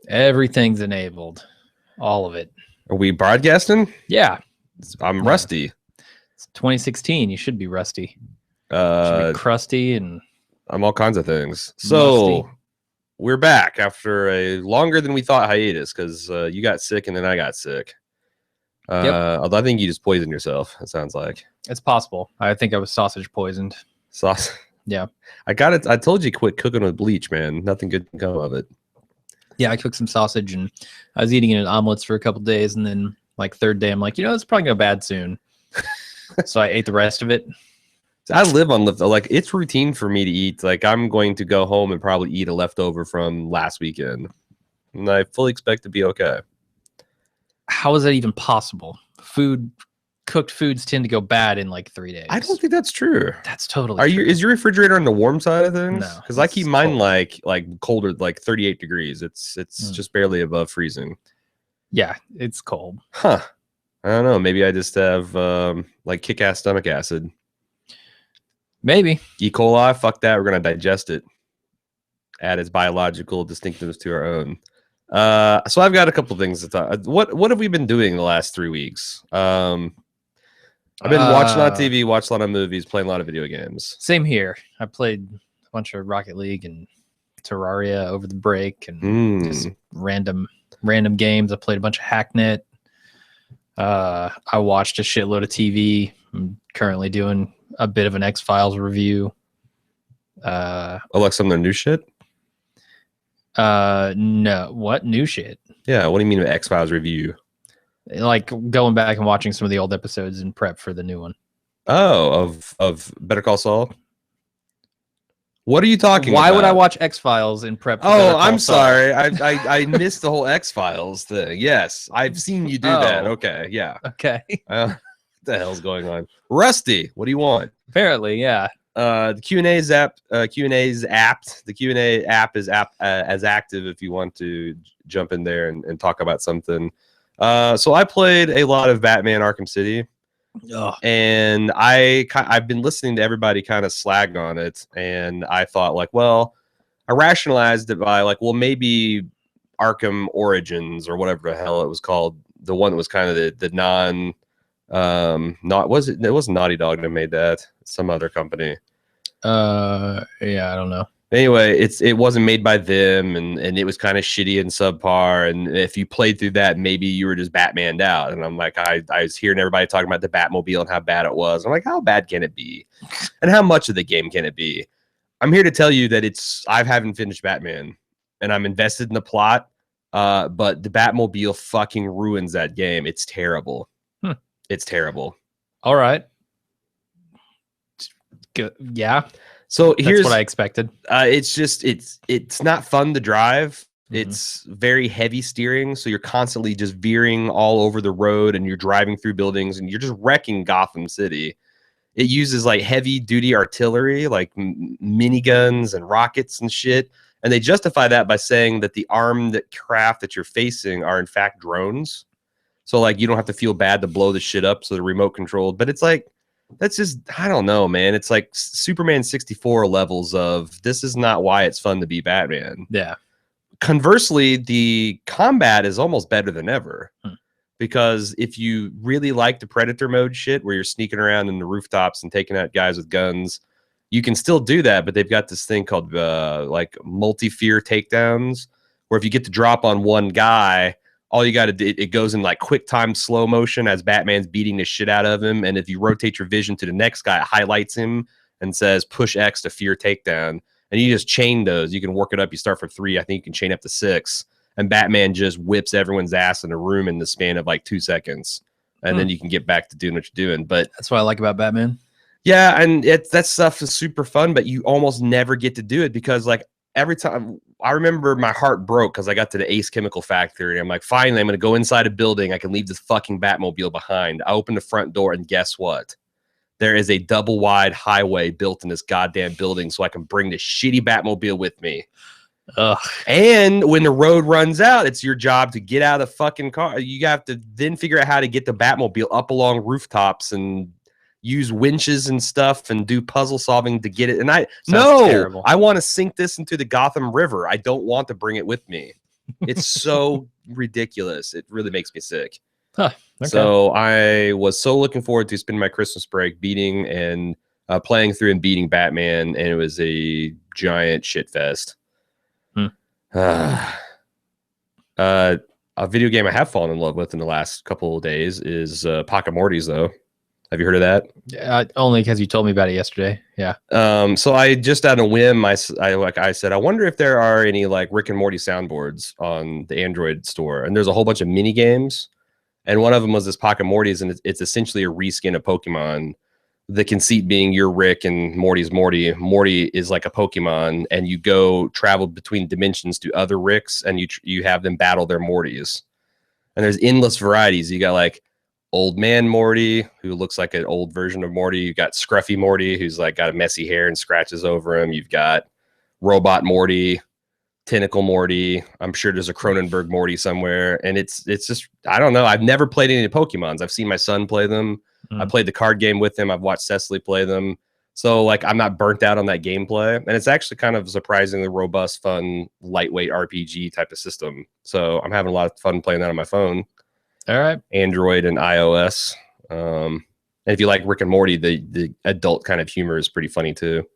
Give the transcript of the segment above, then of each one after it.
Everything's enabled. All of it. Are we broadcasting? Yeah. I'm rusty. It's 2016. You should be rusty. Should be crusty and I'm all kinds of things. So musty. We're back after a longer than we thought hiatus because you got sick and then I got sick. Although I think you just poisoned yourself. It sounds like it's possible. I think I was sausage poisoned. Sauce. Yeah. I got it. I told you quit cooking with bleach, man. Nothing good can come of it. Yeah, I cooked some sausage and I was eating it in omelets for a couple of days, and then like third day, I'm like, it's probably gonna go bad soon. So I ate the rest of it. I live on leftover. Like it's routine for me to eat. Like I'm going to go home and probably eat a leftover from last weekend, and I fully expect to be okay. How is that even possible? Cooked foods tend to go bad in like 3 days. I don't think that's true. That's totally true. Is your refrigerator on the warm side of things? No, because I keep mine cold. like colder, like 38 degrees. It's just barely above freezing. Yeah, it's cold. Huh. I don't know. Maybe I just have like kick-ass stomach acid. Maybe. E. coli, fuck that. We're going to digest it. Add its biological distinctives to our own. So I've got a couple things to talk. What have we been doing the last 3 weeks? I've been watching a lot of TV, watched a lot of movies, playing a lot of video games. Same here. I played a bunch of Rocket League and Terraria over the break and just random games. I played a bunch of Hacknet. I watched a shitload of TV. I'm currently doing a bit of an X-Files review. Like some of the new shit? No. What new shit? Yeah, what do you mean by X-Files review? Like going back and watching some of the old episodes in prep for the new one. Oh, of Better Call Saul? What are you talking about? Why would I watch X-Files in prep for Oh, I'm sorry. I missed the whole X-Files thing. Yes, I've seen you do that. Okay, yeah. Okay. What the hell's going on? Rusty, what do you want? Apparently, yeah. The Q&A app. Q&A is apt. The Q&A app is as active if you want to jump in there and talk about something. So I played a lot of Batman Arkham City. And I've been listening to everybody kind of slag on it, and I thought like, well, I rationalized it by like, well, maybe Arkham Origins or whatever the hell it was called, the one that was kind of the non it wasn't Naughty Dog that made that, some other company. Yeah, I don't know. Anyway, it wasn't made by them, and it was kind of shitty and subpar. And if you played through that, maybe you were just Batmaned out. And I'm like, I was hearing everybody talking about the Batmobile and how bad it was. I'm like, how bad can it be? And how much of the game can it be? I'm here to tell you that I haven't finished Batman, and I'm invested in the plot. But the Batmobile fucking ruins that game. It's terrible. It's terrible. All right. Good. Yeah. So here's what I expected. It's not fun to drive. It's very heavy steering, so you're constantly just veering all over the road, and you're driving through buildings, and you're just wrecking Gotham City. It uses like heavy duty artillery, like miniguns and rockets and shit, and they justify that by saying that the armed craft that you're facing are in fact drones. So like you don't have to feel bad to blow the shit up, so they're remote controlled. But it's like, that's just, I don't know, man. It's like Superman 64 levels of this is not why it's fun to be Batman. Yeah. Conversely, the combat is almost better than ever. Because if you really like the Predator mode shit where you're sneaking around in the rooftops and taking out guys with guns, you can still do that. But they've got this thing called like multi-fear takedowns, where if you get to drop on one guy, all you got to do, it goes in like quick time slow motion as Batman's beating the shit out of him. And if you rotate your vision to the next guy, it highlights him and says push X to fear takedown. And you just chain those. You can work it up. You start from 3. I think you can chain up to 6. And Batman just whips everyone's ass in a room in the span of like 2 seconds. And then you can get back to doing what you're doing. But that's what I like about Batman. Yeah, and that stuff is super fun, but you almost never get to do it because like every time, I remember my heart broke because I got to the Ace Chemical Factory. I'm like, finally, I'm going to go inside a building. I can leave this fucking Batmobile behind. I open the front door, and guess what? There is a double-wide highway built in this goddamn building so I can bring this shitty Batmobile with me. Ugh. And when the road runs out, it's your job to get out of the fucking car. You have to then figure out how to get the Batmobile up along rooftops and use winches and stuff and do puzzle solving to get it. And I want to sink this into the Gotham River. I don't want to bring it with me. It's so ridiculous. It really makes me sick. Huh, okay. So I was so looking forward to spending my Christmas break beating and playing through and beating Batman, and it was a giant shit fest. A video game I have fallen in love with in the last couple of days is Pocket Mortys, though. Have you heard of that? Yeah, only because you told me about it yesterday. Yeah. So I just on a whim, I said, I wonder if there are any like Rick and Morty soundboards on the Android store. And there's a whole bunch of mini games, and one of them was this Pocket Mortys, and it's essentially a reskin of Pokemon. The conceit being you're Rick and Morty's Morty. Morty is like a Pokemon, and you go travel between dimensions to other Ricks, and you have them battle their Mortys. And there's endless varieties. You got like Old Man Morty, who looks like an old version of Morty. You got Scruffy Morty, who's like got messy hair and scratches over him. You've got Robot Morty, Tentacle Morty. I'm sure there's a Cronenberg Morty somewhere. And it's just, I don't know. I've never played any Pokemons. I've seen my son play them. I played the card game with him. I've watched Cecily play them. So like I'm not burnt out on that gameplay. And it's actually kind of surprisingly robust, fun, lightweight RPG type of system. So I'm having a lot of fun playing that on my phone. All right. Android and iOS. And if you like Rick and Morty, the adult kind of humor is pretty funny too.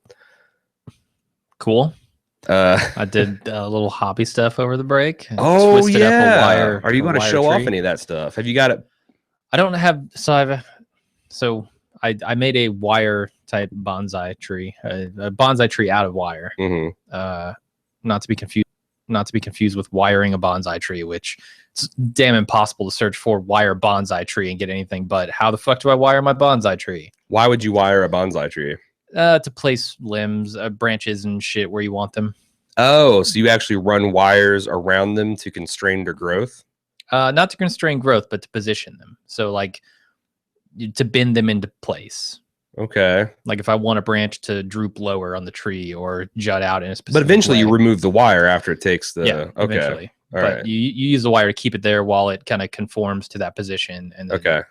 Cool. I did a little hobby stuff over the break. Oh yeah. Up a wire, are you going to show off any of that stuff? Have you got it? I don't have. So I made a wire type bonsai tree, a bonsai tree out of wire. Not to be confused with wiring a bonsai tree, which it's damn impossible to search for wire bonsai tree and get anything. But how the fuck do I wire my bonsai tree? Why would you wire a bonsai tree? To place limbs, branches, and shit where you want them. Oh, so you actually run wires around them to constrain their growth? Not to constrain growth, but to position them. So like to bend them into place. Okay. Like if I want a branch to droop lower on the tree or jut out in a specific But eventually way. You remove the wire after it takes the... Yeah, okay. Eventually. All but right. you use the wire to keep it there while it kind of conforms to that position. And then, okay.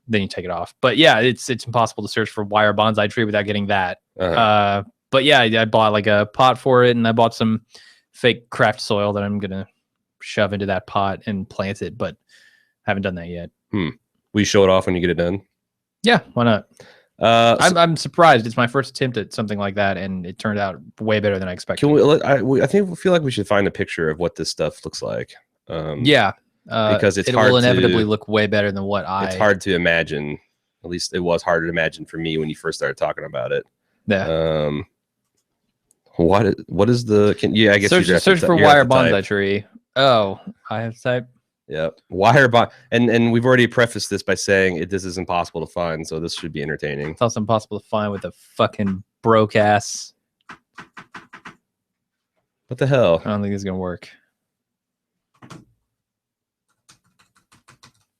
Then you take it off. But yeah, it's impossible to search for wire bonsai tree without getting that. But yeah, I bought like a pot for it, and I bought some fake craft soil that I'm going to shove into that pot and plant it, but haven't done that yet. Will you show it off when you get it done? Yeah, why not? I'm surprised. It's my first attempt at something like that, and it turned out way better than I expected. Can we? I feel like we should find a picture of what this stuff looks like. Yeah, because it will inevitably look way better than what It's hard to imagine. At least it was hard to imagine for me when you first started talking about it. Yeah. What is the? I guess search for wire bonsai tree. Oh, I have to type. Yep. Wire bond, and we've already prefaced this by saying this is impossible to find, so this should be entertaining. It's also impossible to find with a fucking broke ass. What the hell? I don't think it's gonna work.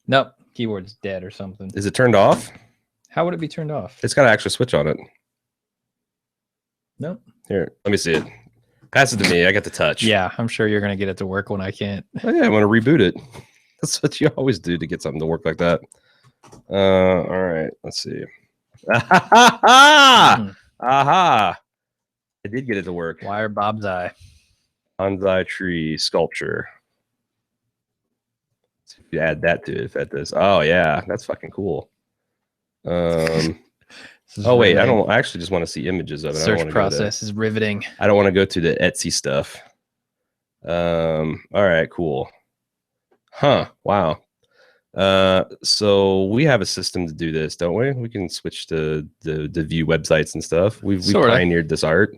Nope. Keyboard's dead or something. Is it turned off? How would it be turned off? It's got an actual switch on it. Nope. Here, let me see it. Pass it to me. I got the touch. Yeah, I'm sure you're gonna get it to work when I can't. Oh, yeah, I want to reboot it. That's what you always do to get something to work like that. All right, let's see. Aha! I did get it to work. Wire bonsai. Bonsai tree sculpture. You add that to it at this. Oh yeah, that's fucking cool. Oh wait, I actually just want to see images of it. Search process is riveting. I don't want to go to the Etsy stuff. All right, cool. Huh. Wow. So we have a system to do this, don't we? We can switch to the view websites and stuff. We pioneered this art.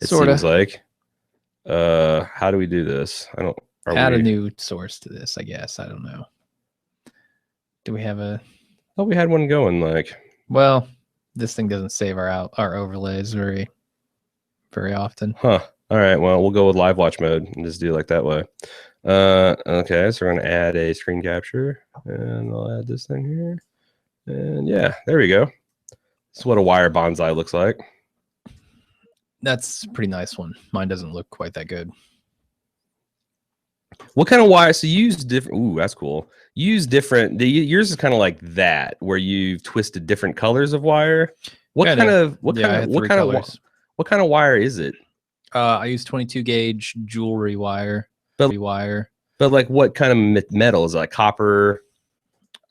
It seems like. How do we do this? I don't. Add a new source to this, I guess. I don't know. Do we have a? Oh, we had one going. Like, well, this thing doesn't save our overlays very often. Huh. All right. Well, we'll go with live watch mode and just do it like that way. Okay. So we're gonna add a screen capture, and I'll add this thing here. And yeah, there we go. This is what a wire bonsai looks like. That's a pretty nice one. Mine doesn't look quite that good. What kind of wire? So you use different. Ooh, that's cool. You use different. Yours is kind of like that, where you've twisted different colors of wire. What kind of wire is it? I use 22 gauge jewelry wire. But like, what kind of metal is it? Like copper?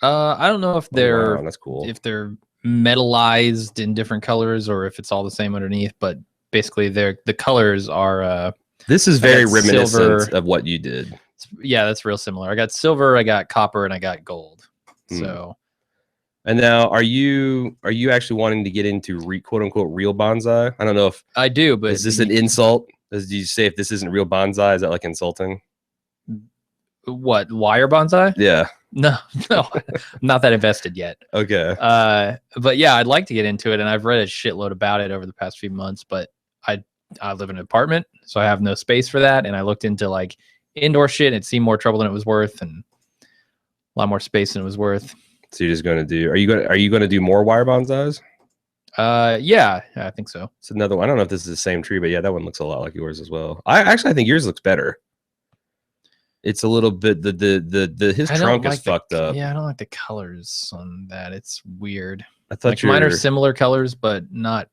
I don't know if they're that's cool. If they're metallized in different colors or if it's all the same underneath. But basically, the colors are. This is very reminiscent of what you did. Yeah, that's real similar. I got silver, I got copper, and I got gold. So. And now, are you actually wanting to get into quote unquote real bonsai? I don't know if I do, but is this an insult? Did you say if this isn't real bonsai, is that like insulting? What, wire bonsai? Yeah. No, I'm not that invested yet. Okay. But yeah, I'd like to get into it, and I've read a shitload about it over the past few months. But I live in an apartment, so I have no space for that. And I looked into like indoor shit, and it seemed more trouble than it was worth, and a lot more space than it was worth. So you're just gonna do? Are you gonna do more wire bonsais? Yeah, I think so. It's another one. I don't know if this is the same tree, but yeah, that one looks a lot like yours as well. I think yours looks better. It's a little bit his trunk is fucked up. Yeah, I don't like the colors on that. It's weird. I thought like mine are similar colors, but not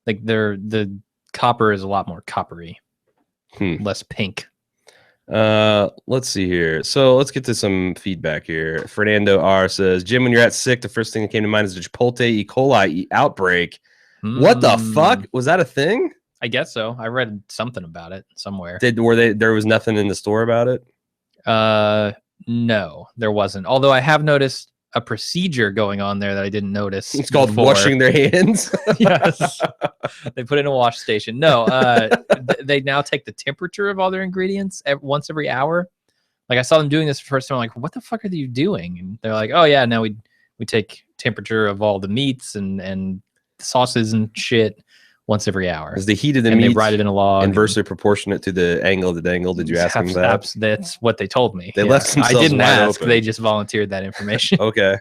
like the copper is a lot more coppery, less pink. Let's see here. So let's get to some feedback here. Fernando R says, Jim, when you're at sick, the first thing that came to mind is the Chipotle E. coli outbreak. What the fuck? Was that a thing? I guess so. I read something about it somewhere. There was nothing in the store about it? No, there wasn't. Although I have noticed a procedure going on there that I didn't notice. It's called washing their hands. Yes. They put in a wash station. No, they now take the temperature of all their ingredients once every hour. Like I saw them doing this the first time. I'm like, what the fuck are you doing? And they're like, oh yeah, now we take temperature of all the meats and sauces and shit once every hour. Is the heat of the meat, they write it in a log, inversely proportionate to the angle of the dangle? Did you ask them that? That's what they told me. They left themselves I didn't ask. Open. They just volunteered that information. Okay.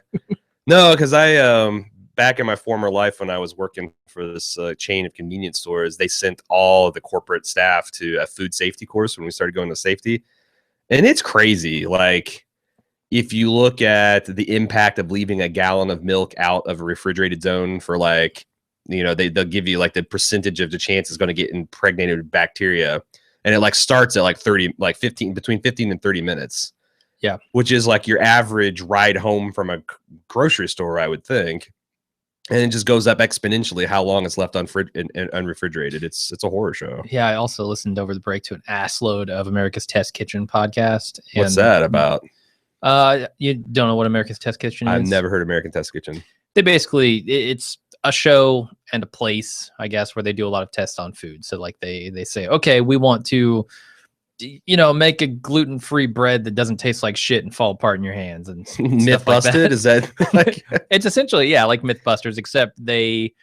No, because I back in my former life when I was working for this chain of convenience stores, they sent all the corporate staff to a food safety course when we started going to safety, and it's crazy. Like, if you look at the impact of leaving a gallon of milk out of a refrigerated zone for like, you know, they'll give you like the percentage of the chance it's going to get impregnated with bacteria, and it like starts at like 30, like 15, between 15 and 30 minutes. Yeah, which is like your average ride home from a grocery store, I would think, and it just goes up exponentially how long it's left unrefrigerated. It's a horror show. Yeah, I also listened over the break to an assload of America's Test Kitchen podcast. What's that about? You don't know what America's Test Kitchen is? I've never heard American Test Kitchen. They basically, it's a show and a place, I guess, where they do a lot of tests on food. So like they say, okay, we want to, you know, make a gluten-free bread that doesn't taste like shit and fall apart in your hands and myth busted. Like is that like it's essentially, yeah, like Mythbusters, except they,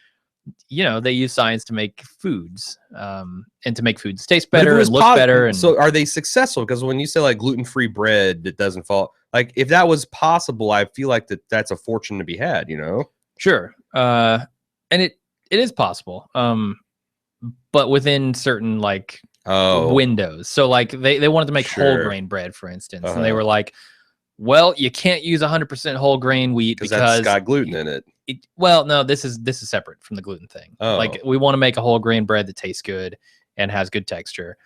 you know, they use science to make foods and to make foods taste better and look better. And so are they successful? Because when you say like gluten-free bread that doesn't fall, like if that was possible, I feel like that's a fortune to be had, you know? Sure. And it is possible. But within certain like windows. So like they wanted to make whole grain bread, for instance. And they were like, well, you can't use 100% whole grain wheat because it's got gluten in it. Well, no, this is separate from the gluten thing. Like we want to make a whole grain bread that tastes good and has good texture.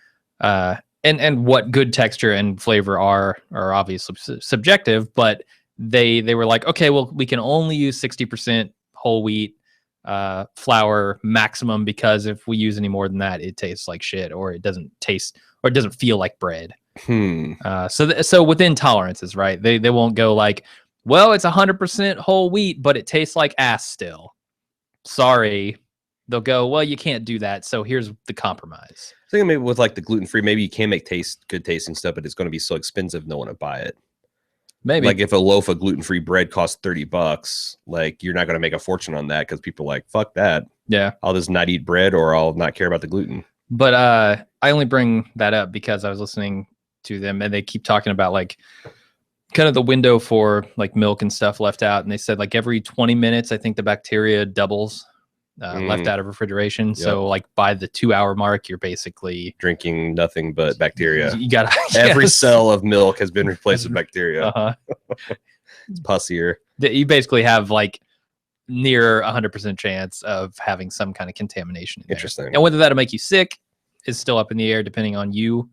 And what good texture and flavor are obviously subjective, but they were like, okay, well, we can only use 60% whole wheat flour maximum, because if we use any more than that, it tastes like shit, or it doesn't taste, or it doesn't feel like bread. So within tolerances, right? They won't go like, well, it's 100% whole wheat, but it tastes like ass still. Sorry. They'll go, well, you can't do that. So here's the compromise. I think maybe with like the gluten-free, maybe you can make good tasting stuff, but it's going to be so expensive, no one will buy it. Maybe like if a loaf of gluten-free bread costs $30, like you're not going to make a fortune on that because people are like, fuck that. Yeah. I'll just not eat bread, or I'll not care about the gluten. But I only bring that up because I was listening to them and they keep talking about like kind of the window for like milk and stuff left out. And they said like every 20 minutes, I think the bacteria doubles left out of refrigeration. Yep. So like by the 2-hour mark, you're basically drinking nothing but bacteria. You got every cell of milk has been replaced with bacteria. It's pussier. You basically have like near 100% chance of having some kind of contamination in there. Interesting. And whether that'll make you sick, is still up in the air depending on you,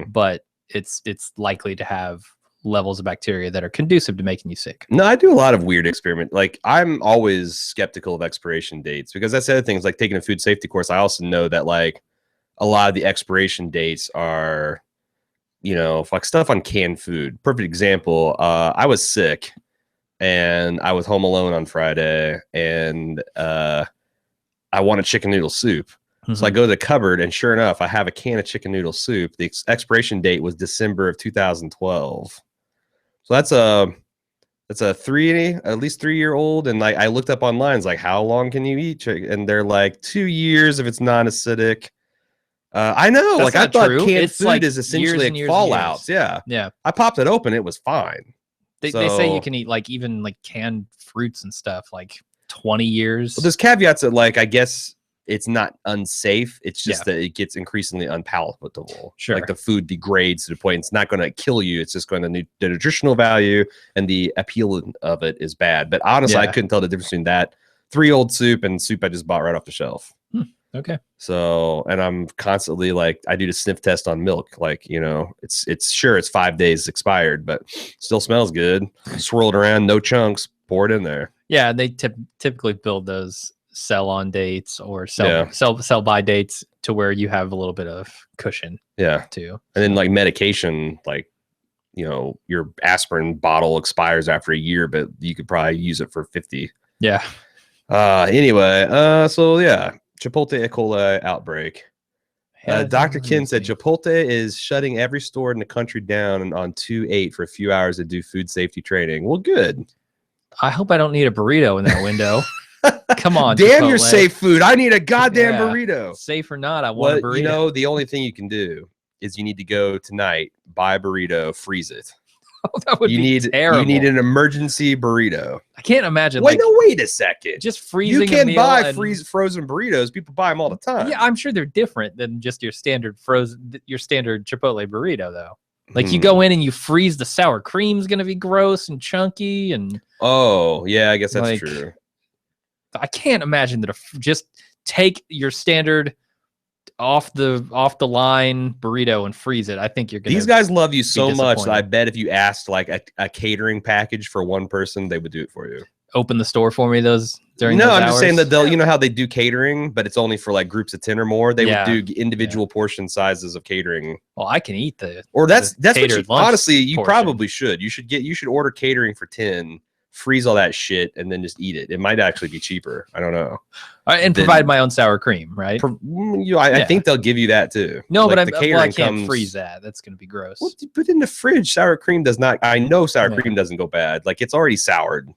but it's likely to have levels of bacteria that are conducive to making you sick. No, I do a lot of weird experiment. Like, I'm always skeptical of expiration dates because that's the other thing is like taking a food safety course. I also know that like a lot of the expiration dates are, you know, like stuff on canned food. Perfect example. I was sick and I was home alone on Friday and I wanted chicken noodle soup. So I go to the cupboard and sure enough, I have a can of chicken noodle soup. The expiration date was December of 2012. So that's at least 3-year-old. And like I looked up online, it's like, how long can you eat chicken? And they're like 2 years if it's non-acidic. I know, That's like I thought true. canned It's food like is essentially like fallouts. Yeah. I popped it open, it was fine. They say you can eat like even like canned fruits and stuff like 20 years. Well, there's caveats that like I guess it's not unsafe. It's just that it gets increasingly unpalatable. Sure. Like the food degrades to the point it's not going to kill you. It's just going to the nutritional value and the appeal of it is bad. But honestly, I couldn't tell the difference between that 3-year-old soup and soup I just bought right off the shelf. Okay. So, and I'm constantly like, I do the sniff test on milk. Like, you know, it's sure it's 5 days expired, but still smells good. Swirl it around, no chunks, pour it in there. Yeah. They typically build those sell on dates or sell by dates to where you have a little bit of cushion. Yeah. Too. And then like medication, like, you know, your aspirin bottle expires after a year, but you could probably use it for 50. Yeah. Anyway, so yeah. Chipotle E. coli outbreak. Dr. Kin said Chipotle is shutting every store in the country down on 2/8 for a few hours to do food safety training. Well, good. I hope I don't need a burrito in that window. Come on, damn Chipotle. your safe food. I need a goddamn burrito. Safe or not, I want a burrito. You know, the only thing you can do is you need to go tonight, buy a burrito, freeze it. Oh, that would be terrible. You need an emergency burrito. I can't imagine. Wait a second. Just freezing. You can buy frozen burritos. People buy them all the time. Yeah, I'm sure they're different than just your standard Chipotle burrito, though. Like you go in and you freeze the sour cream's gonna be gross and chunky and. Oh yeah, I guess that's true. I can't imagine that just take your standard off the line burrito and freeze it. I think you're gonna. These guys love you so much that I bet if you asked like a catering package for one person, they would do it for you. Open the store for me during those I'm just saying that they'll, you know how they do catering, but it's only for like groups of 10 or more. They would do individual portion sizes of catering. Well, I can eat that's what you, honestly you portion. Probably should. You should order catering for 10. Freeze all that shit and then just eat it. It might actually be cheaper. I don't know. And provide my own sour cream, right? I think they'll give you that too. No, like but I can't freeze that. That's going to be gross. Well, put it in the fridge. Sour cream does not. I know sour cream doesn't go bad. Like it's already soured.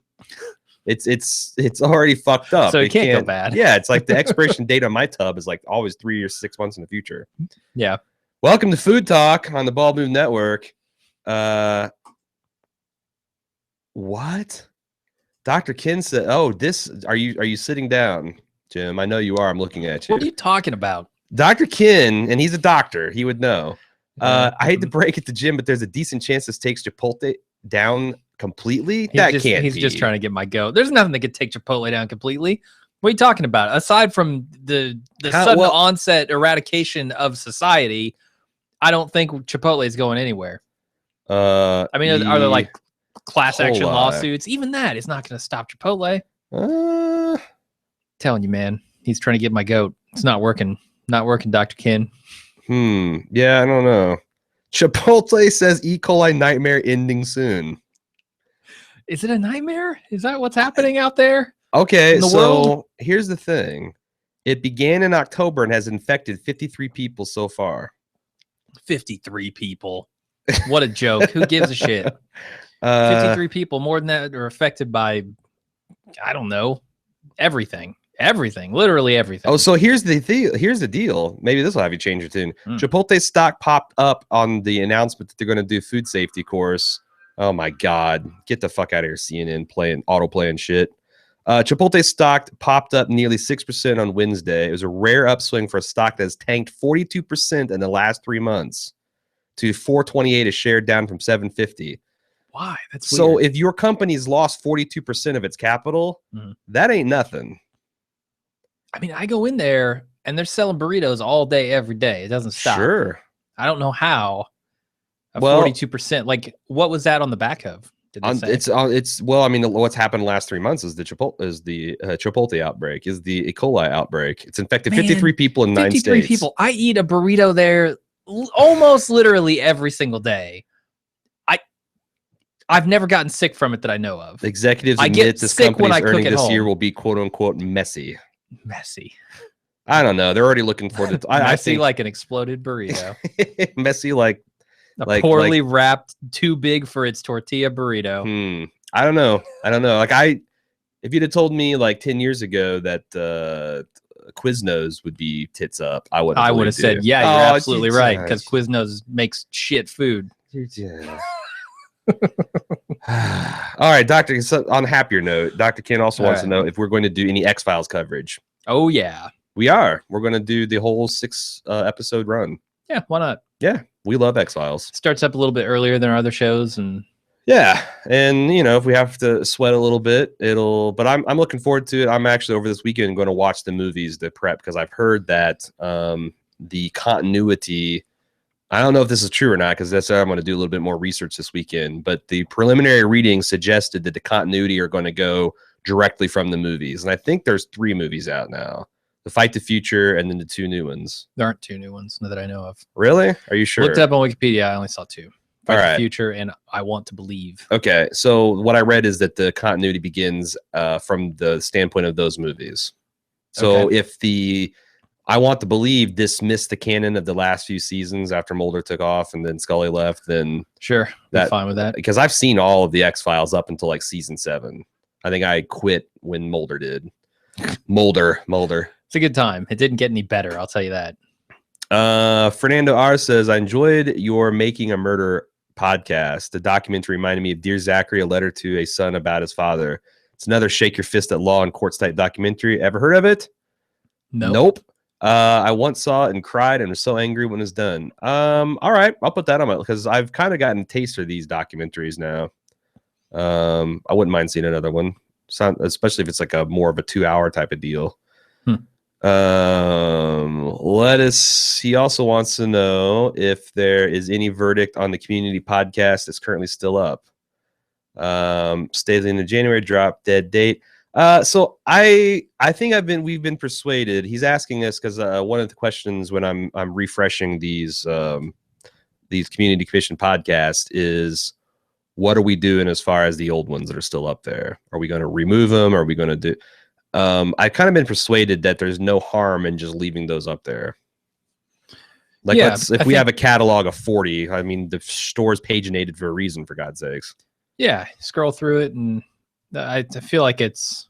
It's already fucked up. So it can't go bad. Yeah, it's like the expiration date on my tub is like always 3 or 6 months in the future. Yeah. Welcome to Food Talk on the Bald Move Network. What? Dr. Kin said, "Oh, are you sitting down, Jim? I know you are. I'm looking at you. What are you talking about?" Dr. Kin, and he's a doctor. He would know. I hate to break it to Jim, but there's a decent chance this takes Chipotle down completely. He's just trying to get my goat. There's nothing that could take Chipotle down completely. What are you talking about? Aside from the sudden onset eradication of society, I don't think Chipotle is going anywhere. I mean, are there like class action lawsuits? Even that is not going to stop Chipotle. Telling you, man, he's trying to get my goat. It's not working. Not working, Dr. Kin. Yeah, I don't know. Chipotle says E. coli nightmare ending soon. Is it a nightmare? Is that what's happening out there? Okay, so here's the thing. It began in October and has infected 53 people so far. 53 people. What a joke. Who gives a shit? 53 people, more than that, are affected by, I don't know, everything. Everything. Literally everything. Oh, so here's the deal. Maybe this will have you change your tune. Chipotle stock popped up on the announcement that they're going to do food safety course. Oh my God. Get the fuck out of here, CNN auto-playing shit. Chipotle stock popped up nearly 6% on Wednesday. It was a rare upswing for a stock that has tanked 42% in the last 3 months to $4.28 a share, down from $7.50. Why? That's so weird. If your company's lost 42% of its capital, that ain't nothing. I mean, I go in there and they're selling burritos all day, every day. It doesn't stop. Sure. I don't know how. 42%. Like, what was that on the back of? Did they say? It's well, I mean, what's happened the last 3 months is the Chipotle outbreak, is the E. coli outbreak. It's infected 53 people in 9 states. 53 people. I eat a burrito there almost literally every single day. I've never gotten sick from it that I know of. Executives admit this company's earnings this year will be quote unquote messy. Messy. I don't know. They're already looking for the I think like an exploded burrito. Messy like a poorly wrapped, too big for its tortilla burrito. I don't know. Like if you'd have told me like 10 years ago that Quiznos would be tits up, I would have said, yeah, you're absolutely right, because Quiznos makes shit food. Yeah. All right, Doctor. So on a happier note, Dr. Ken also wants to know if we're going to do any X-Files coverage. Oh yeah, we are. We're going to do the whole 6 episode run. Yeah, why not? Yeah, we love X-Files. Starts up a little bit earlier than our other shows, and yeah, and you know, if we have to sweat a little bit, it'll. But I'm looking forward to it. I'm actually over this weekend going to watch the movies to prep, because I've heard that the continuity. I don't know if this is true or not, because that's why I'm going to do a little bit more research this weekend. But the preliminary readings suggested that the continuity are going to go directly from the movies. And I think there's 3 movies out now. The Fight the Future and then the 2 new ones. There aren't 2 new ones that I know of. Really? Are you sure? Looked up on Wikipedia. I only saw 2. Fight the Future and I Want to Believe. Okay. So what I read is that the continuity begins from the standpoint of those movies. So if the I Want to Believe dismissed the canon of the last few seasons after Mulder took off and then Scully left, then sure, I'm fine with that. Because I've seen all of the X-Files up until like season 7. I think I quit when Mulder did. Mulder. It's a good time. It didn't get any better, I'll tell you that. Fernando R says, I enjoyed your Making a Murder podcast. The documentary reminded me of Dear Zachary, a letter to a son about his father. It's another shake your fist at law and courts type documentary. Ever heard of it? Nope. I once saw it and cried and was so angry when it was done. All right, I'll put that on my, because I've kind of gotten a taste for these documentaries now. I wouldn't mind seeing another one, especially if it's like a more of a 2-hour type of deal. He also wants to know if there is any verdict on the community podcast that's currently still up. Stays in the January drop, dead date. So I think we've been persuaded. He's asking us because one of the questions when I'm refreshing these community commission podcasts is, what are we doing as far as the old ones that are still up there? Are we going to remove them? Are we going to do? I've kind of been persuaded that there's no harm in just leaving those up there. Like, if we have a catalog of 40, I mean, the store's paginated for a reason, for God's sakes. Yeah, scroll through it, and I feel like it's,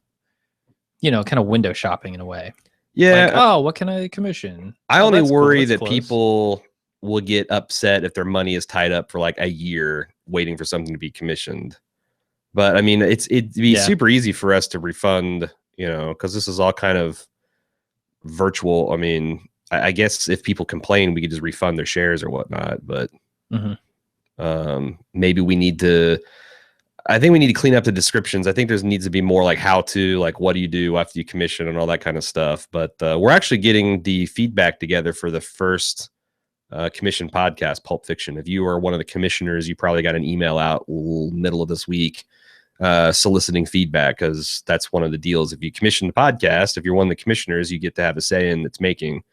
kind of window shopping in a way. Yeah. Like, what can I commission? I only worry that people will get upset if their money is tied up for like a year waiting for something to be commissioned. But I mean, it'd be super easy for us to refund, because this is all kind of virtual. I mean, I guess if people complain, we could just refund their shares or whatnot. But maybe we need to. I think we need to clean up the descriptions. I think there needs to be more like how to, like, what do you do after you commission and all that kind of stuff. But we're actually getting the feedback together for the first commission podcast, Pulp Fiction. If you are one of the commissioners, you probably got an email out middle of this week soliciting feedback, because that's one of the deals. If you commission the podcast, if you're one of the commissioners, you get to have a say in its making.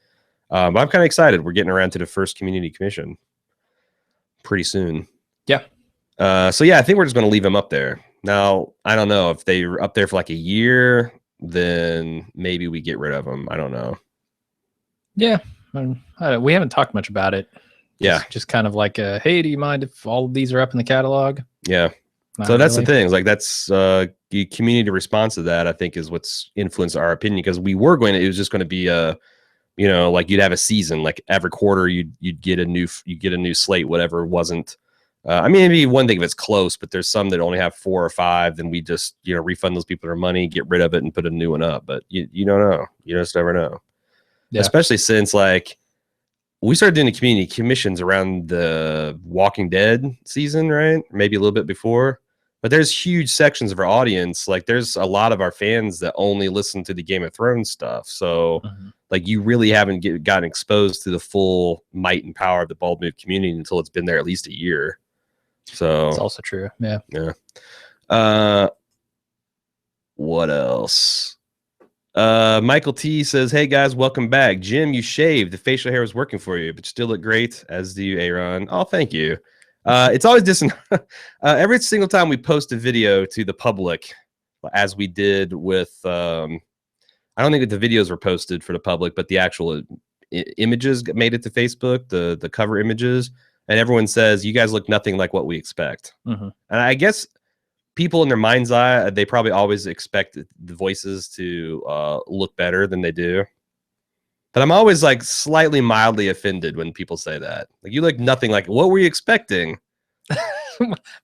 But I'm kind of excited. We're getting around to the first community commission pretty soon. Yeah. So yeah, I think we're just going to leave them up there. Now, I don't know if they're up there for like a year, then maybe we get rid of them. I don't know. Yeah. We haven't talked much about it. Yeah. Just kind of like, hey, do you mind if all of these are up in the catalog? Yeah. So that's the thing. Like, that's the community response to that, I think, is what's influenced our opinion, because it was just going to be like you'd have a season, like every quarter you'd get a new slate, whatever. Wasn't I mean, it'd be one thing if it's close, but there's some that only have 4 or 5, then we just refund those people their money, get rid of it, and put a new one up. But you don't know. You just never know. Yeah. Especially since like we started doing the community commissions around the Walking Dead season, right? Maybe a little bit before. But there's huge sections of our audience. Like, there's a lot of our fans that only listen to the Game of Thrones stuff. So like you really haven't gotten exposed to the full might and power of the bald move community until it's been there at least a year. So it's also true. Yeah. What else? Michael T says, "Hey guys, welcome back. Jim, you shaved. The facial hair was working for you, but you still look great, as do you, Aaron." Oh, thank you. It's always every single time we post a video to the public, as we did with I don't think that the videos were posted for the public, but the actual images made it to Facebook, the cover images, and everyone says, "You guys look nothing like what we expect." And I guess people in their mind's eye, they probably always expect the voices to look better than they do. But I'm always like slightly mildly offended when people say that. Like, you look nothing like, what were you expecting?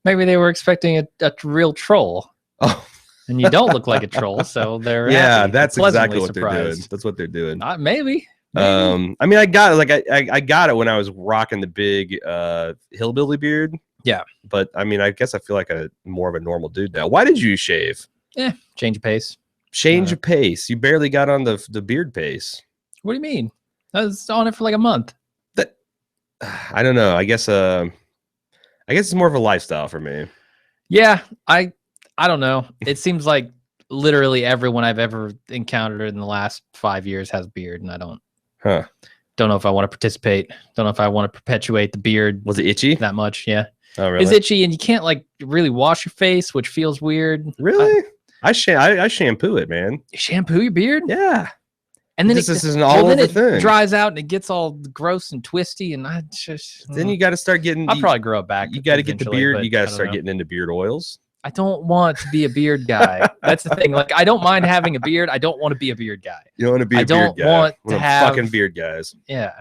Maybe they were expecting a real troll. Oh, and you don't look like a troll, so they're happy. That's exactly what surprised. they're doing. That's what they're doing. Maybe. I mean, I got it. Like I got it when I was rocking the big hillbilly beard. Yeah, but I mean, I guess I feel like more of a normal dude now. Why did you shave? Change of pace. Change of pace. You barely got on the beard pace. What do you mean? I was on it for like a month. I don't know. I guess it's more of a lifestyle for me. Yeah, I don't know. It seems like literally everyone I've ever encountered in the last 5 years has a beard, and I don't know if I want to participate. Don't know if I want to perpetuate the beard. Was it itchy that much? Yeah. Oh, really? It's itchy, and you can't like really wash your face, which feels weird. Really? I shampoo it, man. You shampoo your beard? Yeah. And then this is an all-over thing. Dries out and it gets all gross and twisty, and I just then you got to start getting. I'll probably grow it back. You got to get the beard. You got to start getting into beard oils. I don't want to be a beard guy. That's the thing. Like, I don't mind having a beard. I don't want to be a beard guy. You don't want to be a beard guy. I don't want to have fucking beard guys. Yeah.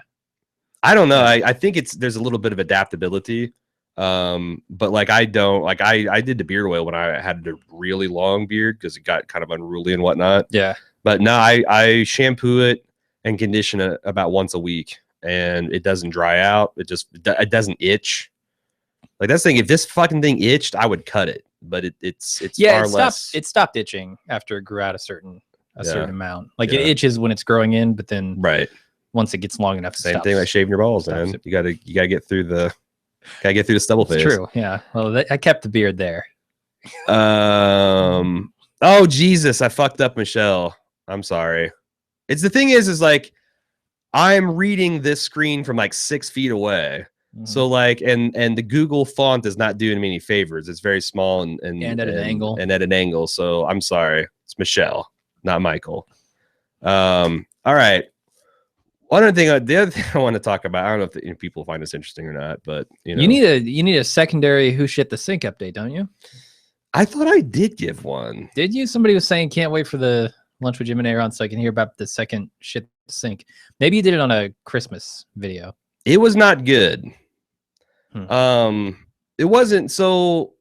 I don't know. I think there's a little bit of adaptability. But like I did the beard oil when I had a really long beard because it got kind of unruly and whatnot. Yeah. But no, I shampoo it and condition it about once a week, and it doesn't dry out. It doesn't itch. Like, that's the thing. If this fucking thing itched, I would cut it. But it's far less. It stopped itching after it grew out a certain amount. Like, it itches when it's growing in, but then once it gets long enough, same thing like shaving your balls, man. You gotta get through the stubble phase. True. Yeah. Well, I kept the beard there. Oh Jesus, I fucked up, Michelle. I'm sorry. It's the thing is like I'm reading this screen from like 6 feet away. So like, and the Google font is not doing me any favors. It's very small and at an angle. And at an angle. So I'm sorry. It's Michelle, not Michael. All right. The other thing I want to talk about, I don't know if people find this interesting or not, but you need a secondary who shit the sink update, don't you? I thought I did give one. Did you? Somebody was saying can't wait for the Lunch with Jim and Aaron so I can hear about the second shit the sink. Maybe you did it on a Christmas video. It was not good. It wasn't. So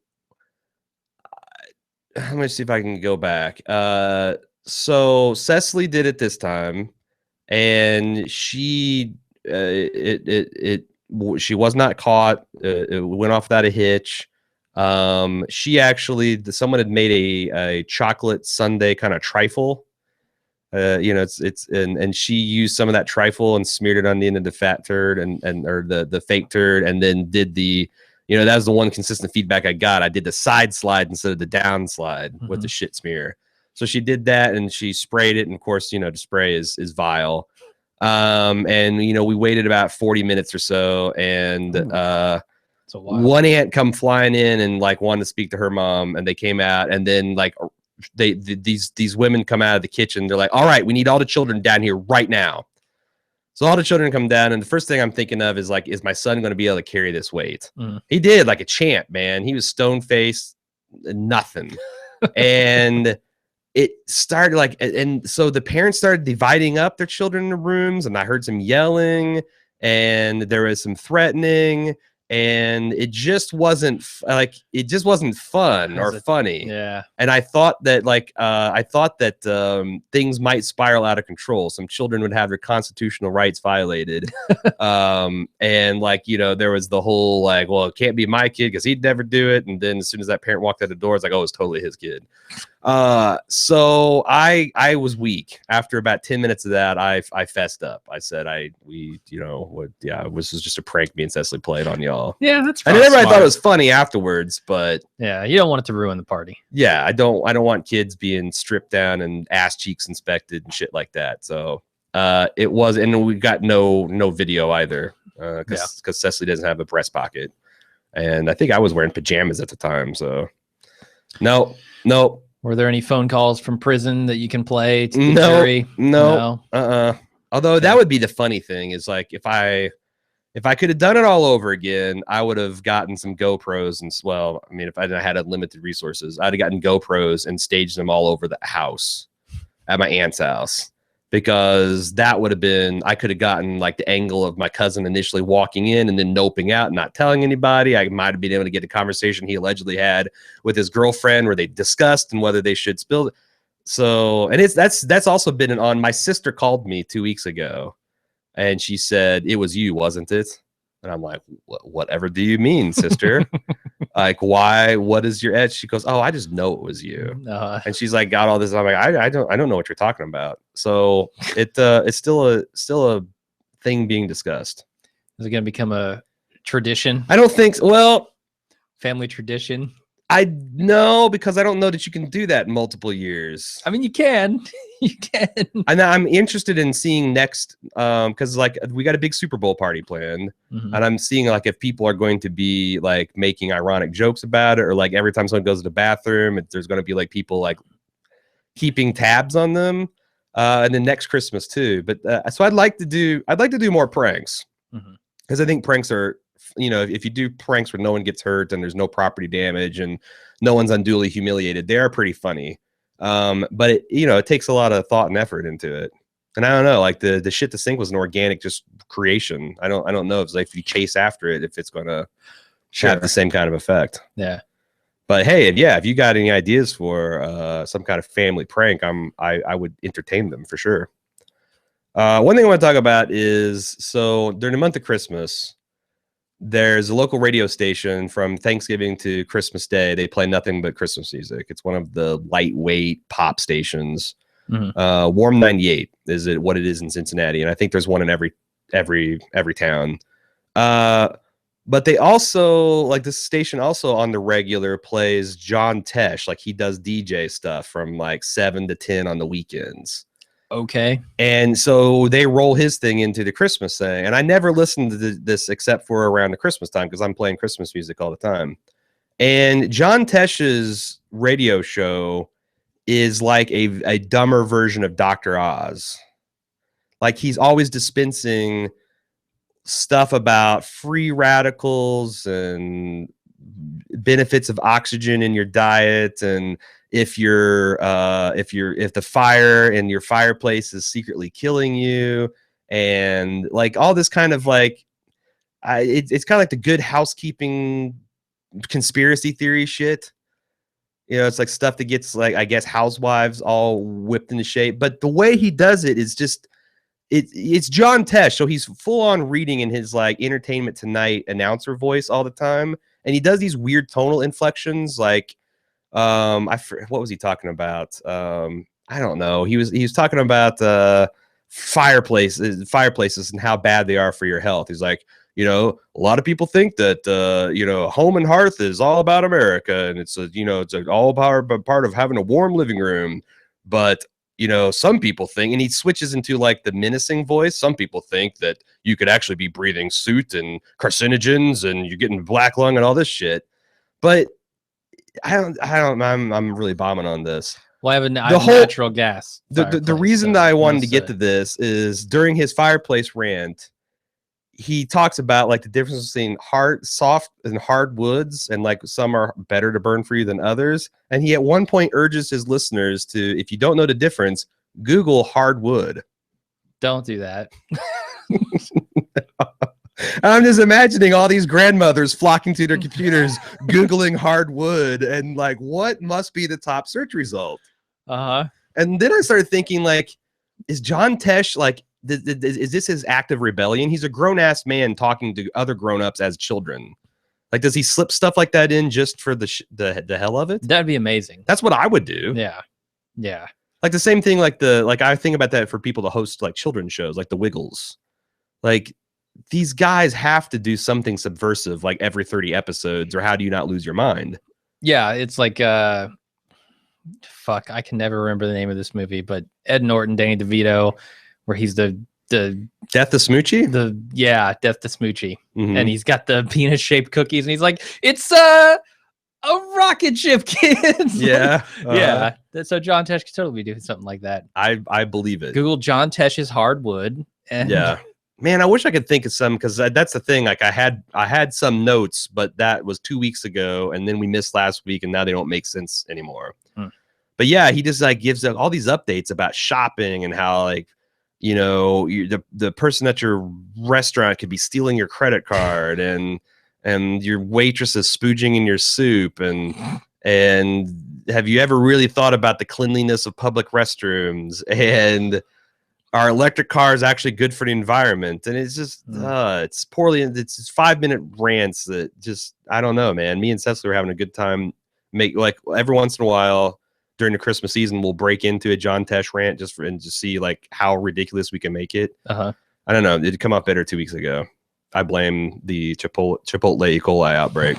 let me see if I can go back. So Cecily did it this time, and she she was not caught. It went off without a hitch. She actually, someone had made a chocolate sundae kind of trifle. And she used some of that trifle and smeared it on the end of the fat turd or the fake turd, and then did that was the one consistent feedback I got. I did the side slide instead of the down slide with the shit smear. So she did that, and she sprayed it, and of course, the spray is vile. And we waited about 40 minutes or so, and one aunt come flying in and like wanted to speak to her mom, and they came out, and then like these women come out of the kitchen. They're like, all right, we need all the children down here right now. So all the children come down, and the first thing I'm thinking of is like, is my son going to be able to carry this weight? He did, like a champ, man. He was stone faced, nothing. And it started like, and so the parents started dividing up their children in the rooms, and I heard some yelling, and there was some threatening, and it just wasn't fun or funny. Yeah. And I thought that things might spiral out of control. Some children would have their constitutional rights violated. And like, there was the whole like, well, it can't be my kid because he'd never do it. And then as soon as that parent walked out the door, it's like, oh, it's totally his kid. So I was weak. After about 10 minutes of that, I fessed up. I said this was just a prank me and Cecily played on y'all. Yeah, that's fine. And everybody thought it was funny afterwards, but yeah, you don't want it to ruin the party. Yeah, I don't want kids being stripped down and ass cheeks inspected and shit like that. So it was, and we got no video either, because Cecily doesn't have a breast pocket, and I think I was wearing pajamas at the time. So no. Were there any phone calls from prison that you can play to the no, jury? No. Although that would be the funny thing is, like, if I could have done it all over again, I would have gotten some GoPros and, well, I mean, if I had unlimited resources, I'd have gotten GoPros and staged them all over the house at my aunt's house, because that would have been, I could have gotten like the angle of my cousin initially walking in and then noping out and not telling anybody. I might have been able to get the conversation he allegedly had with his girlfriend where they discussed and whether they should spill it. So, and that's also been on. My sister called me 2 weeks ago and she said, "It was you, wasn't it?" And I'm like, "Whatever do you mean, sister?" Like, why? What is your edge? She goes, "Oh, I just know it was you." And she's like, got all this. I'm like, I don't know what you're talking about. So it's still a thing being discussed. Is it going to become a tradition? I don't think so. Well, family tradition. I know, because I don't know that you can do that in multiple years. I mean, you can. You can. And I'm interested in seeing next, because like we got a big Super Bowl party planned, and I'm seeing like if people are going to be like making ironic jokes about it, or like every time someone goes to the bathroom, there's going to be like people like keeping tabs on them, and then next Christmas too. But so I'd like to do more pranks, because I think pranks are, if you do pranks where no one gets hurt and there's no property damage and no one's unduly humiliated, they are pretty funny. But it takes a lot of thought and effort into it. And I don't know, like the shit to sink was an organic just creation. I don't know if, like, if you chase after it, if it's going to have the same kind of effect. Yeah. But hey, if you got any ideas for some kind of family prank, I would entertain them for sure. One thing I want to talk about is, so during the month of Christmas, there's a local radio station from Thanksgiving to Christmas Day. They play nothing but Christmas music. It's one of the lightweight pop stations. Warm 98 is what it is in Cincinnati, and I think there's one in every town. But they also, like, this station also on the regular plays John Tesh. Like, he does DJ stuff from like 7 to 10 on the weekends. Okay. And so they roll his thing into the Christmas thing. And I never listened to this except for around the Christmas time, because I'm playing Christmas music all the time. And John Tesh's radio show is like a dumber version of Dr. Oz. Like, he's always dispensing stuff about free radicals and benefits of oxygen in your diet, and if the fire in your fireplace is secretly killing you, and like all this kind of like, it's kind of like the Good Housekeeping conspiracy theory shit. It's like stuff that gets, like, I guess, housewives all whipped into shape. But the way he does it is just, it's John Tesh, so he's full on reading in his like Entertainment Tonight announcer voice all the time, and he does these weird tonal inflections, like what was he talking about? I don't know. He was talking about fireplaces and how bad they are for your health. He's like, a lot of people think that home and hearth is all about America, and it's all part of having a warm living room, but some people think, and he switches into like the menacing voice, some people think that you could actually be breathing soot and carcinogens and you're getting black lung and all this shit. But I'm really bombing on this. Well, I have natural gas. The reason that I wanted to get to this is during his fireplace rant, he talks about like the difference between soft and hard woods, and like some are better to burn for you than others. And he at one point urges his listeners to, if you don't know the difference, Google hardwood. Don't do that. I'm just imagining all these grandmothers flocking to their computers, Googling hardwood, and like, what must be the top search result? And then I started thinking, like, is John Tesh like, is this his act of rebellion? He's a grown-ass man talking to other grown-ups as children. Like, does he slip stuff like that in just for the hell of it? That'd be amazing. That's what I would do. Yeah. Yeah. Like the same thing, like I think about that for people to host like children's shows, like the Wiggles. Like these guys have to do something subversive like every 30 episodes, or how do you not lose your mind? Yeah, it's like fuck, I can never remember the name of this movie, but Ed Norton, Danny DeVito, where he's the Death to Smoochie? Death to Smoochie. Mm-hmm. And he's got the penis shaped cookies and he's like, it's a rocket ship, kids. Yeah. Yeah. So John Tesh could totally be doing something like that. I believe it. Google John Tesh's hardwood. And yeah. Man, I wish I could think of some, because that's the thing. Like I had some notes, but that was 2 weeks ago, and then we missed last week, and now they don't make sense anymore. But yeah, he just like gives all these updates about shopping and how, like, you know, the person at your restaurant could be stealing your credit card, and your waitress is spooging in your soup, and have you ever really thought about the cleanliness of public restrooms, and are electric cars actually good for the environment? And it's just it's 5-minute rants that just, I don't know, man. Me and Cecily were having a good time. Like every once in a while during the Christmas season, we'll break into a John Tesh rant just to see like how ridiculous we can make it. I don't know. It come up better 2 weeks ago. I blame the Chipotle E. coli outbreak.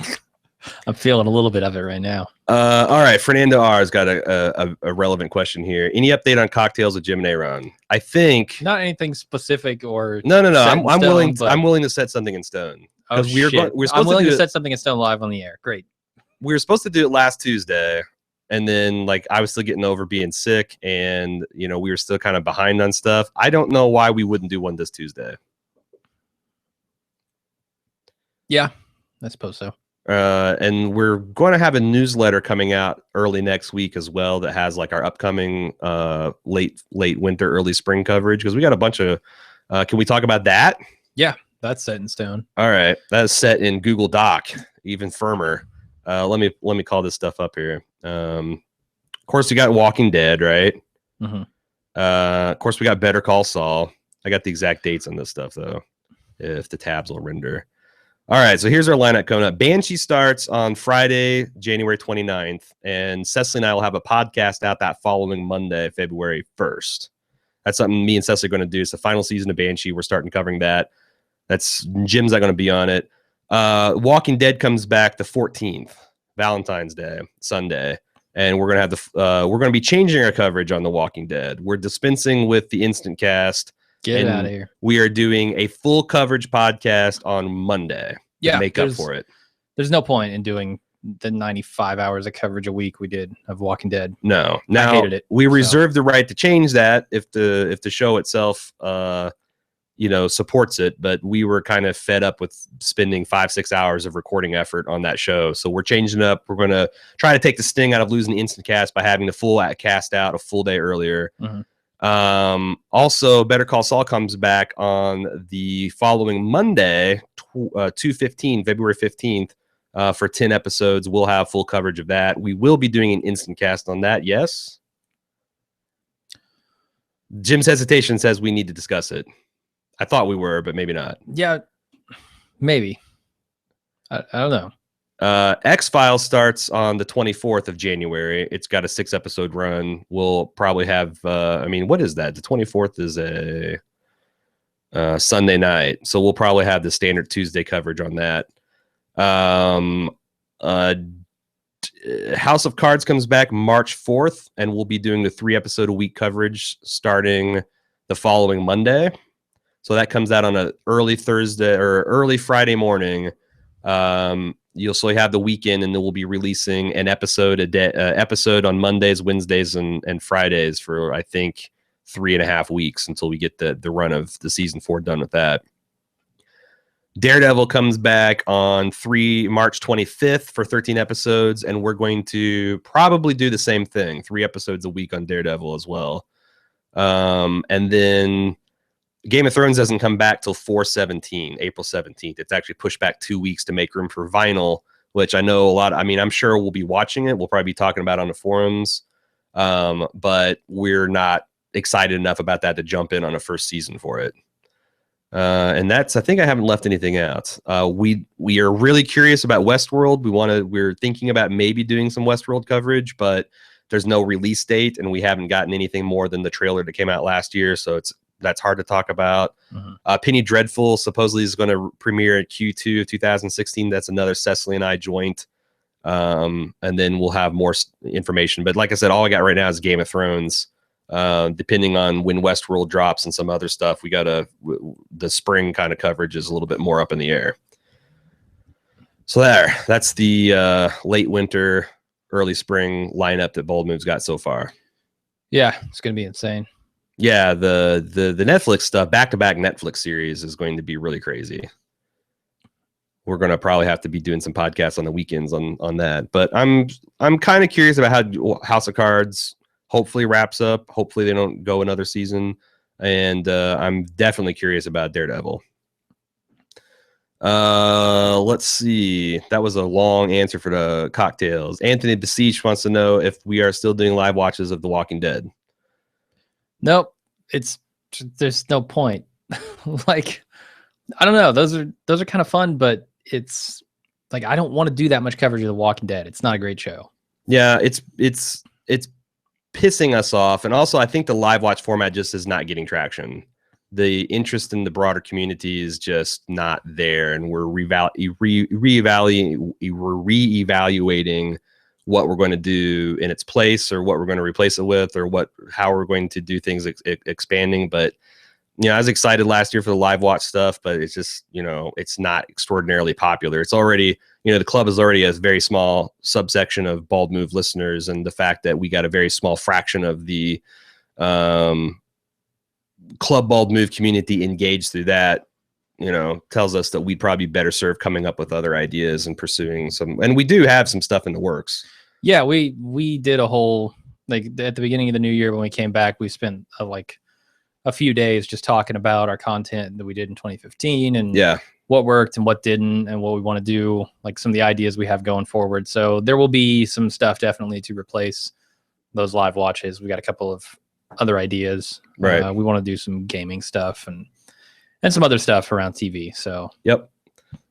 I'm feeling a little bit of it right now. All right, Fernando R has got a relevant question here. Any update on cocktails with Jim and Aaron? I think not anything specific or no. I'm willing to set something in stone. Oh, I'm willing to set something in stone live on the air. Great. We were supposed to do it last Tuesday, and then like I was still getting over being sick, and you know we were still kind of behind on stuff. I don't know why we wouldn't do one this Tuesday. Yeah, I suppose so. And we're going to have a newsletter coming out early next week as well that has like our upcoming late winter, early spring coverage, because we got a bunch of can we talk about that? Yeah, that's set in stone. All right, that is set in Google Doc, even firmer. Let me call this stuff up here. Of course, we got Walking Dead, right? Of course, we got Better Call Saul. I got the exact dates on this stuff though, if the tabs will render. All right, so here's our lineup coming up. Banshee starts on Friday, January 29th, and Cecily and I will have a podcast out that following Monday, February 1st. That's something me and Cecily are going to do. It's the final season of Banshee. We're starting covering that. Jim's not going to be on it. Walking Dead comes back the 14th, Valentine's Day, Sunday, and we're going to we're going to be changing our coverage on The Walking Dead. We're dispensing with the instant cast. Get out of here. We are doing a full coverage podcast on Monday to make up for it. There's no point in doing the 95 hours of coverage a week we did of Walking Dead. No. Now, I hated it. We reserve the right to change that if the show itself supports it, but we were kind of fed up with spending 5-6 hours of recording effort on that show. So we're changing it up. We're going to try to take the sting out of losing the instant cast by having the full cast out a full day earlier. Also, Better Call Saul comes back on the following Monday, 2/15, February 15th, for 10 episodes. We'll have full coverage of that. We will be doing an instant cast on that. Yes. Jim's hesitation says we need to discuss it. I thought we were, but maybe not. Yeah, maybe. I don't know. X-Files starts on the 24th of January. It's got a 6-episode run. We'll probably have, what is that? The 24th is a Sunday night. So we'll probably have the standard Tuesday coverage on that. House of Cards comes back March 4th, and we'll be doing the 3-episode a week coverage starting the following Monday. So that comes out on an early Thursday or early Friday morning. You'll still have the weekend, and then we'll be releasing an episode a day, episode on Mondays, Wednesdays, and Fridays for I think 3.5 weeks until we get the run of the season 4 done with that. Daredevil comes back on March 25th for 13 episodes, and we're going to probably do the same thing, 3 episodes a week on Daredevil as well. And then Game of Thrones doesn't come back till April 17th. It's actually pushed back 2 weeks to make room for vinyl, which I know I'm sure we'll be watching it. We'll probably be talking about it on the forums. But we're not excited enough about that to jump in on a first season for it. And that's, I think I haven't left anything out. We are really curious about Westworld. We're thinking about maybe doing some Westworld coverage, but there's no release date, and we haven't gotten anything more than the trailer that came out last year. So that's hard to talk about. Penny Dreadful supposedly is going to premiere at Q2 of 2016. That's another Cecily and I joint. And then we'll have more information. But like I said, all I got right now is Game of Thrones. Depending on when Westworld drops and some other stuff, the spring kind of coverage is a little bit more up in the air. So that's the late winter, early spring lineup that Bald Move's got so far. Yeah, it's going to be insane. Yeah, the Netflix stuff, back-to-back Netflix series is going to be really crazy. We're going to probably have to be doing some podcasts on the weekends on that. But I'm kind of curious about how House of Cards hopefully wraps up. Hopefully they don't go another season. And I'm definitely curious about Daredevil. Let's see. That was a long answer for the cocktails. Anthony Beseech wants to know if we are still doing live watches of The Walking Dead. Nope. There's no point. Like, I don't know. Those are kind of fun, but it's like I don't want to do that much coverage of The Walking Dead. It's not a great show. Yeah, it's pissing us off. And also I think the live watch format just is not getting traction. The interest in the broader community is just not there, and we're reevaluating what we're going to do in its place, or what we're going to replace it with, or how we're going to do things expanding. But I was excited last year for the live watch stuff, but it's just it's not extraordinarily popular. It's already the club is already a very small subsection of Bald Move listeners, and the fact that we got a very small fraction of the Club Bald Move community engaged through that, tells us that we'd probably be better served coming up with other ideas and pursuing some. And we do have some stuff in the works. Yeah, we did a whole, like, at the beginning of the new year when we came back, we spent a few days just talking about our content that we did in 2015 and what worked and what didn't and what we want to do, like some of the ideas we have going forward. So there will be some stuff definitely to replace those live watches. We got a couple of other ideas. Right. We want to do some gaming stuff and some other stuff around TV. So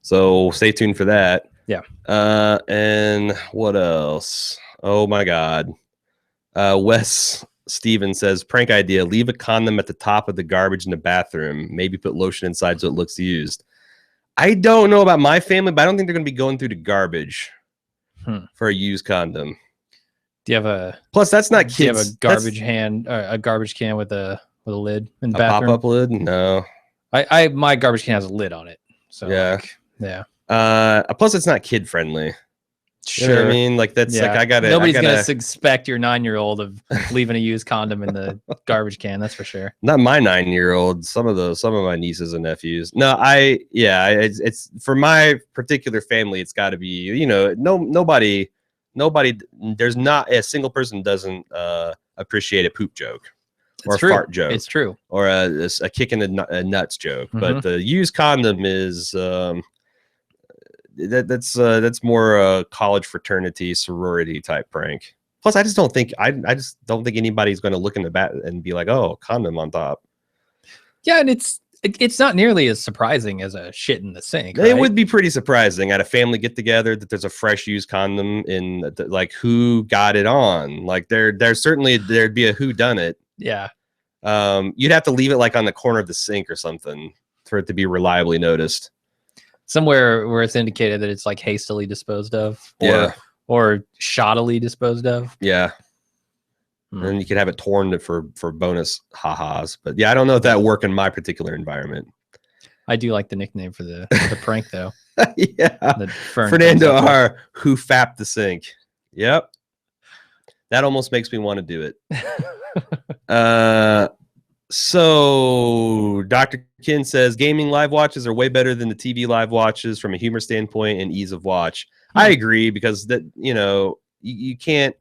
so stay tuned for that. Yeah. And what else? Oh my God. Wes Steven says, prank idea, leave a condom at the top of the garbage in the bathroom, maybe put lotion inside so it looks used. I don't know about my family, but I don't think they're going to be going through the garbage for a used condom. Do you have a plus that's not kids? Do you have a garbage can with a lid in the bathroom? Pop-up lid? No. My garbage can has a lid on it. So yeah. Plus it's not kid friendly. Sure. You know what I mean? Like that's like nobody's gonna suspect your 9-year-old of leaving a used condom in the garbage can. That's for sure. Not my 9-year-old. Some of my nieces and nephews. No, it's for my particular family. It's got to be nobody. There's not a single person doesn't appreciate a poop joke or a fart joke. It's true. Or a kick in the nuts joke. But the used condom is. That's more a college fraternity sorority type prank. Plus, I just don't think anybody's going to look in the bat and be like, "Oh, condom on top." Yeah, and it's not nearly as surprising as a shit in the sink. It would be pretty surprising at a family get together that there's a fresh used condom in like who got it on. Like there'd be a who done it. Yeah. You'd have to leave it like on the corner of the sink or something for it to be reliably noticed. Somewhere where it's indicated that it's like hastily disposed of or shoddily disposed of. Yeah. And you could have it torn for bonus ha-has. But yeah, I don't know if that work in my particular environment. I do like the nickname for the prank though. Yeah. Fernando R. Who fapped the sink. Yep. That almost makes me want to do it. So Dr. Kin says gaming live watches are way better than the TV live watches from a humor standpoint and ease of watch. I agree, because that you can't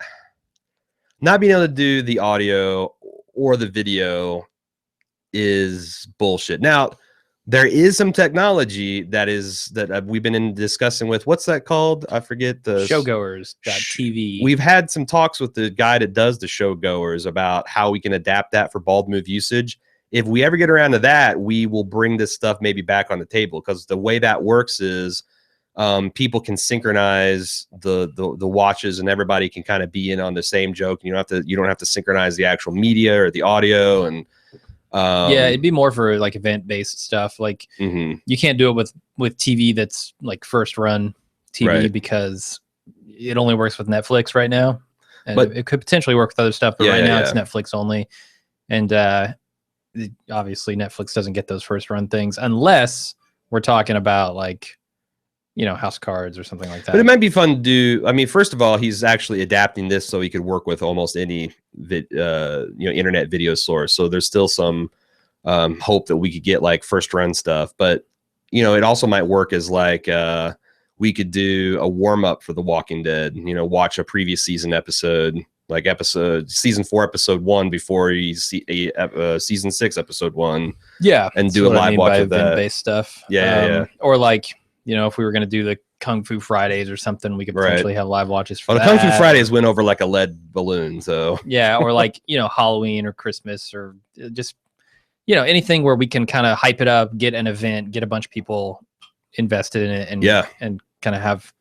not being able to do the audio or the video is bullshit. Now there is some technology that we've been discussing with. What's that called? I forget. The Showgoers.tv. We've had some talks with the guy that does the Showgoers about how we can adapt that for Bald Move usage. if we ever get around to that, we will bring this stuff maybe back on the table, because the way that works is people can synchronize the watches, and everybody can kind of be in on the same joke. You don't have to synchronize the actual media or the audio. And yeah, it'd be more for like event-based stuff. Like you can't do it with TV that's like first run TV, because it only works with Netflix right now. And but it could potentially work with other stuff, but right now it's Netflix only. And obviously Netflix doesn't get those first run things unless we're talking about like, you know, House Cards or something like that. But it might be fun to do. I mean, first of all, he's actually adapting this so he could work with almost any internet video source. So there's still some hope that we could get like first run stuff. But you know, it also might work as like we could do a warm up for The Walking Dead. You know, watch a previous season episode, like season 4, episode 1 before you see season 6, episode 1. Yeah, and do a live watch of that event-based stuff. Yeah. Or like, you know, if we were going to do the Kung Fu Fridays or something, we could potentially have live watches for that. The Kung Fu Fridays went over like a lead balloon. So yeah, or like, you know, Halloween or Christmas, or just, you know, anything where we can kind of hype it up, get an event, get a bunch of people invested in it, and and kind of have,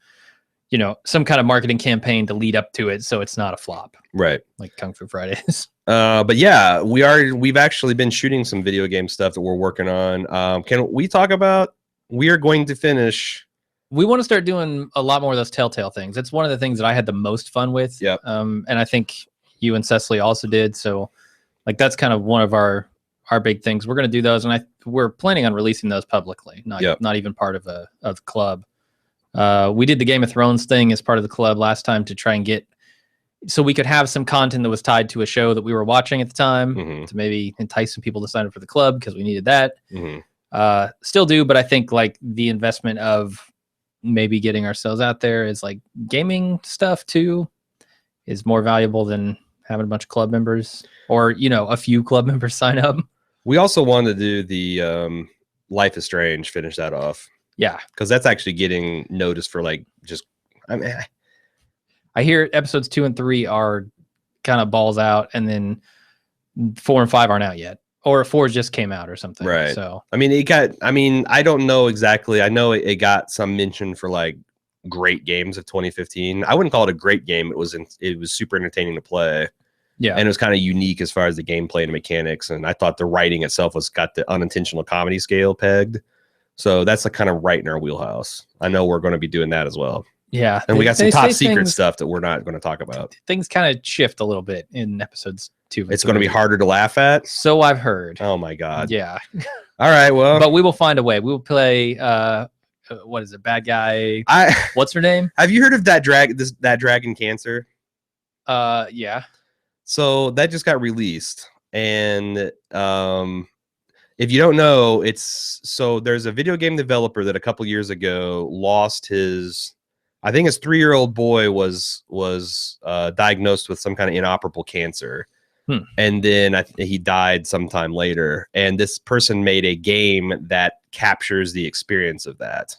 you know, some kind of marketing campaign to lead up to it, so it's not a flop, right? Like Kung Fu Fridays. But yeah, we've actually been shooting some video game stuff that we're working on. Can we talk about? We are going to finish. We want to start doing a lot more of those Telltale things. It's one of the things that I had the most fun with. Yeah. And I think you and Cecily also did. So, like, that's kind of one of our big things. We're going to do those, and we're planning on releasing those publicly, not even part of the club. We did the Game of Thrones thing as part of the club last time to try and get, so we could have some content that was tied to a show that we were watching at the time to maybe entice some people to sign up for the club, because we needed that. Still do, but I think like the investment of maybe getting ourselves out there is like gaming stuff too is more valuable than having a bunch of club members, or, you know, a few club members sign up. We also wanted to do the Life is Strange, finish that off. Yeah, because that's actually getting noticed for like just. I mean, I hear episodes 2 and 3 are kind of balls out, and then 4 and 5 aren't out yet, or 4 just came out or something. Right. So I mean, I don't know exactly. I know it got some mention for like great games of 2015. I wouldn't call it a great game. It was super entertaining to play. Yeah, and it was kind of unique as far as the gameplay and mechanics. And I thought the writing itself got the unintentional comedy scale pegged. So that's like kind of right in our wheelhouse. I know we're going to be doing that as well. Yeah. And we got some top secret stuff that we're not going to talk about. Things kind of shift a little bit in episodes 2 and 3. It's going to be harder to laugh at. So I've heard. Oh my God. Yeah. All right. Well, but we will find a way. We will play, what is it? Bad guy. What's her name? Have you heard of that dragon Cancer? Yeah. So that just got released. And, if you don't know, there's a video game developer that a couple years ago lost his 3-year-old boy was diagnosed with some kind of inoperable cancer. And then he died sometime later. And this person made a game that captures the experience of that.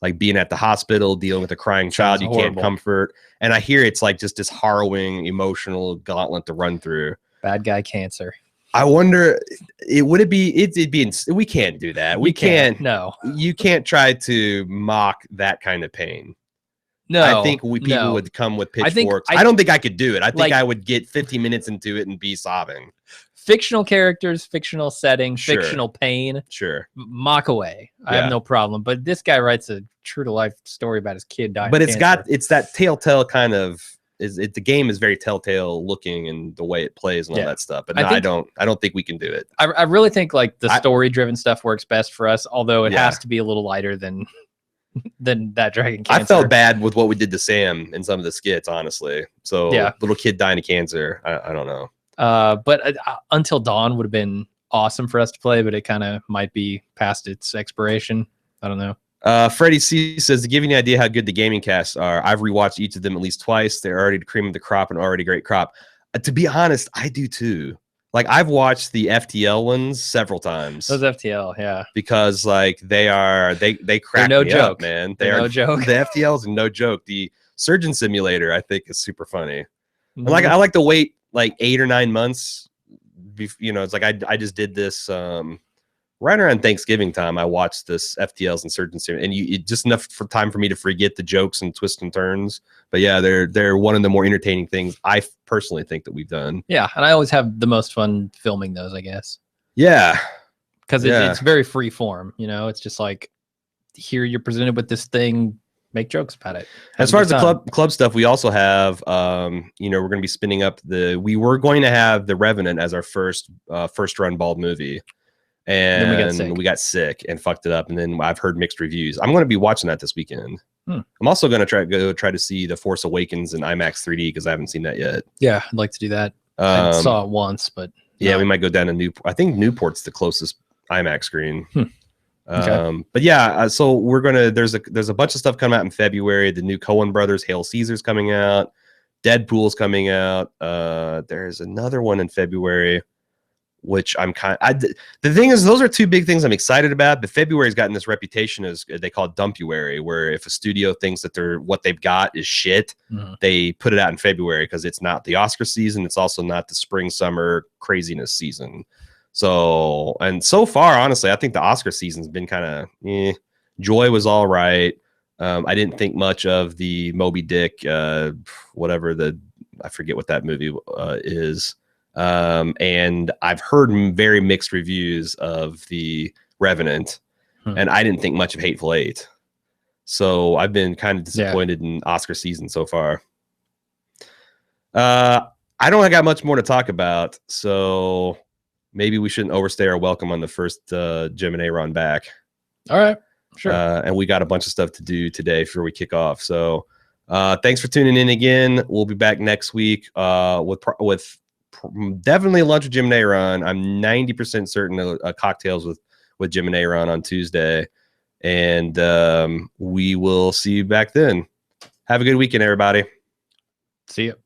Like being at the hospital, dealing with a crying child you can't comfort. And I hear it's like just this harrowing, emotional gauntlet to run through. Bad guy Cancer. I wonder, it'd be, we can't do that. We can't. No. You can't try to mock that kind of pain. No. I think people would come with pitchforks. I don't think I could do it. I think I would get 50 minutes into it and be sobbing. Fictional characters, fictional setting, fictional pain. Sure. Mock away. I have no problem. But this guy writes a true to life story about his kid dying. But it's that telltale kind of, the game is very Telltale looking and the way it plays and all that stuff. But I don't think we can do it. I really think like the story driven stuff works best for us, although it has to be a little lighter than that dragon cancer. I felt bad with what we did to Sam in some of the skits, honestly. So little kid dying of cancer. I don't know. But Until Dawn would have been awesome for us to play, but it kind of might be past its expiration. I don't know. Freddie C says, to give you an idea how good the gaming casts are, I've rewatched each of them at least twice. They're already the cream of the crop and already great crop. To be honest, I do too. Like I've watched the FTL ones several times. Those FTL, yeah. Because like they crack me up, man. They're no joke. The FTLs are no joke. The Surgeon Simulator, I think, is super funny. And like I like to wait like 8 or 9 months it's like I just did this right around Thanksgiving time. I watched this FTL's Insurgent and just enough for time for me to forget the jokes and twists and turns. But yeah, they're one of the more entertaining things I personally think that we've done. Yeah, and I always have the most fun filming those, I guess. Yeah, because it's very free form. It's just like, here you're presented with this thing, make jokes about it. As far as the club stuff, we also have we're going to be spinning up we were going to have The Revenant as our first run bald movie, and then we got sick and fucked it up, and then I've heard mixed reviews. I'm going to be watching that this weekend. I'm also going to try to see The Force Awakens in IMAX 3D because I haven't seen that yet. Yeah, I'd like to do that. I saw it once, but yeah, we might go down to Newport. I think Newport's the closest IMAX screen. Okay. But yeah, so we're gonna there's a bunch of stuff coming out in February. The new Coen Brothers Hail Caesar's coming out. Deadpool's coming out. There's another one in February, which the thing is, those are two big things I'm excited about. But February's gotten this reputation as they call it Dumpuary, where if a studio thinks that what they've got is shit, they put it out in February because it's not the Oscar season. It's also not the spring summer craziness season. So far, honestly, I think the Oscar season's been kind of Joy was all right. I didn't think much of the Moby Dick, whatever I forget what that movie is. And I've heard very mixed reviews of The Revenant, and I didn't think much of Hateful Eight. So I've been kind of disappointed in Oscar season so far. I don't got much more to talk about, so maybe we shouldn't overstay our welcome on the first Gemini run back. All right, sure. And we got a bunch of stuff to do today before we kick off. So thanks for tuning in again. We'll be back next week with definitely a lunch with Gemini run. I'm 90% certain cocktails with Gemini run on Tuesday. And we will see you back then. Have a good weekend, everybody. See you.